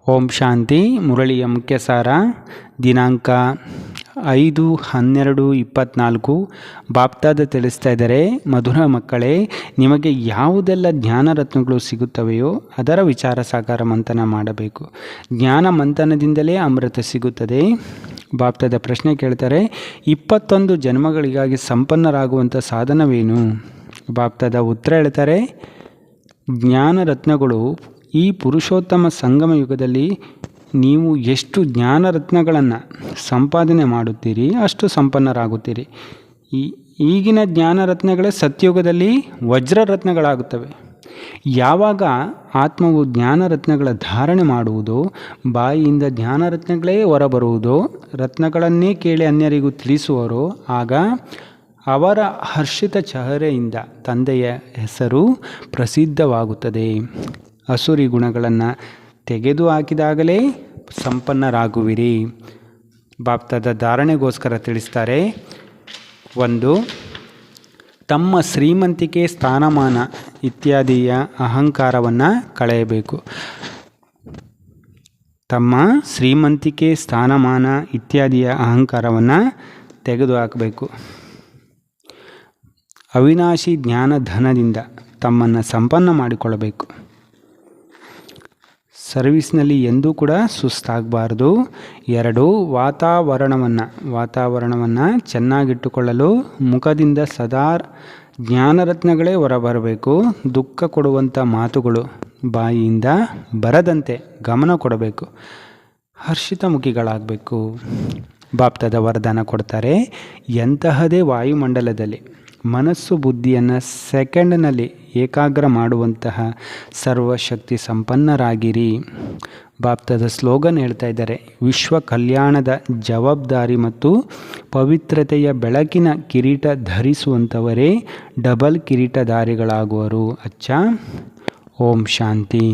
ಓಂ ಶಾಂತಿ. ಮುರಳಿಯ ಮುಖ್ಯ ಸಾರ. ದಿನಾಂಕ 5/12/24. ಬಾಪ್ತಾದ ತಿಳಿಸ್ತಾ ಇದ್ದಾರೆ, ಮಧುರ ಮಕ್ಕಳೇ, ನಿಮಗೆ ಯಾವುದೆಲ್ಲ ಜ್ಞಾನರತ್ನಗಳು ಸಿಗುತ್ತವೆಯೋ ಅದರ ವಿಚಾರ ಸಾಕಾರ ಮಂಥನ ಮಾಡಬೇಕು. ಜ್ಞಾನ ಮಂಥನದಿಂದಲೇ ಅಮೃತ ಸಿಗುತ್ತದೆ. ಬಾಪ್ತಾದ ಪ್ರಶ್ನೆ ಕೇಳ್ತಾರೆ, 21 ಜನ್ಮಗಳಿಗಾಗಿ ಸಂಪನ್ನರಾಗುವಂಥ ಸಾಧನವೇನು? ಬಾಪ್ತಾದ ಉತ್ತರ ಹೇಳ್ತಾರೆ, ಜ್ಞಾನರತ್ನಗಳು ಈ ಪುರುಷೋತ್ತಮ ಸಂಗಮ ಯುಗದಲ್ಲಿ ನೀವು ಎಷ್ಟು ಜ್ಞಾನರತ್ನಗಳನ್ನು ಸಂಪಾದನೆ ಮಾಡುತ್ತೀರಿ ಅಷ್ಟು ಸಂಪನ್ನರಾಗುತ್ತೀರಿ. ಈಗಿನ ಜ್ಞಾನರತ್ನಗಳೇ ಸತ್ಯುಗದಲ್ಲಿ ವಜ್ರರತ್ನಗಳಾಗುತ್ತವೆ. ಯಾವಾಗ ಆತ್ಮವು ಜ್ಞಾನರತ್ನಗಳ ಧಾರಣೆ ಮಾಡುವುದೋ, ಬಾಯಿಯಿಂದ ಜ್ಞಾನರತ್ನಗಳೇ ಹೊರಬರುವುದೋ, ರತ್ನಗಳನ್ನೇ ಕೇಳಿ ಅನ್ಯರಿಗೂ ತಿಳಿಸುವರೋ, ಆಗ ಅವರ ಹರ್ಷಿತ ಚಹರೆಯಿಂದ ತಂದೆಯ ಹೆಸರು ಪ್ರಸಿದ್ಧವಾಗುತ್ತದೆ. ಅಸುರಿ ಗುಣಗಳನ್ನು ತೆಗೆದು ಹಾಕಿದಾಗಲೇ ಸಂಪನ್ನರಾಗುವಿರಿ. ಬಾಪ್ತಾದ ಧಾರಣೆಗೋಸ್ಕರ ತಿಳಿಸ್ತಾರೆ. 1. ತಮ್ಮ ಶ್ರೀಮಂತಿಕೆ, ಸ್ಥಾನಮಾನ ಇತ್ಯಾದಿಯ ಅಹಂಕಾರವನ್ನು ಕಳೆಯಬೇಕು. ತಮ್ಮ ಶ್ರೀಮಂತಿಕೆ, ಸ್ಥಾನಮಾನ ಇತ್ಯಾದಿಯ ಅಹಂಕಾರವನ್ನು ತೆಗೆದುಹಾಕಬೇಕು. ಅವಿನಾಶಿ ಜ್ಞಾನ ಧನದಿಂದ ತಮ್ಮನ್ನು ಸಂಪನ್ನ ಮಾಡಿಕೊಳ್ಳಬೇಕು. ಸರ್ವಿಸ್ನಲ್ಲಿ ಎಂದೂ ಕೂಡ ಸುಸ್ತಾಗಬಾರ್ದು. 2. ವಾತಾವರಣವನ್ನು ಚೆನ್ನಾಗಿಟ್ಟುಕೊಳ್ಳಲು ಮುಖದಿಂದ ಸದಾ ಜ್ಞಾನರತ್ನಗಳೇ ಹೊರಬರಬೇಕು. ದುಃಖ ಕೊಡುವಂಥ ಮಾತುಗಳು ಬಾಯಿಯಿಂದ ಬರದಂತೆ ಗಮನ ಕೊಡಬೇಕು. ಹರ್ಷಿತ ಮುಖಿಗಳಾಗಬೇಕು. ಬಾಪ್ತಾದ ವರದಾನ ಕೊಡ್ತಾರೆ, ಎಂತಹದೇ ವಾಯುಮಂಡಲದಲ್ಲಿ ಮನಸ್ಸು ಬುದ್ಧಿಯನ್ನು ಸೆಕೆಂಡ್ನಲ್ಲಿ ಏಕಾಗ್ರ ಮಾಡುವಂತಹ ಸರ್ವಶಕ್ತಿ ಸಂಪನ್ನರಾಗಿರಿ. ಬಾಪ್ತಾದ ಸ್ಲೋಗನ್ ಹೇಳ್ತಾ ಇದ್ದಾರೆ, ವಿಶ್ವ ಕಲ್ಯಾಣದ ಜವಾಬ್ದಾರಿ ಮತ್ತು ಪವಿತ್ರತೆಯ ಬೆಳಕಿನ ಕಿರೀಟ ಧರಿಸುವಂಥವರೇ ಡಬಲ್ ಕಿರೀಟಧಾರಿಗಳಾಗುವರು. ಅಚ್ಚಾ. ಓಂ ಶಾಂತಿ.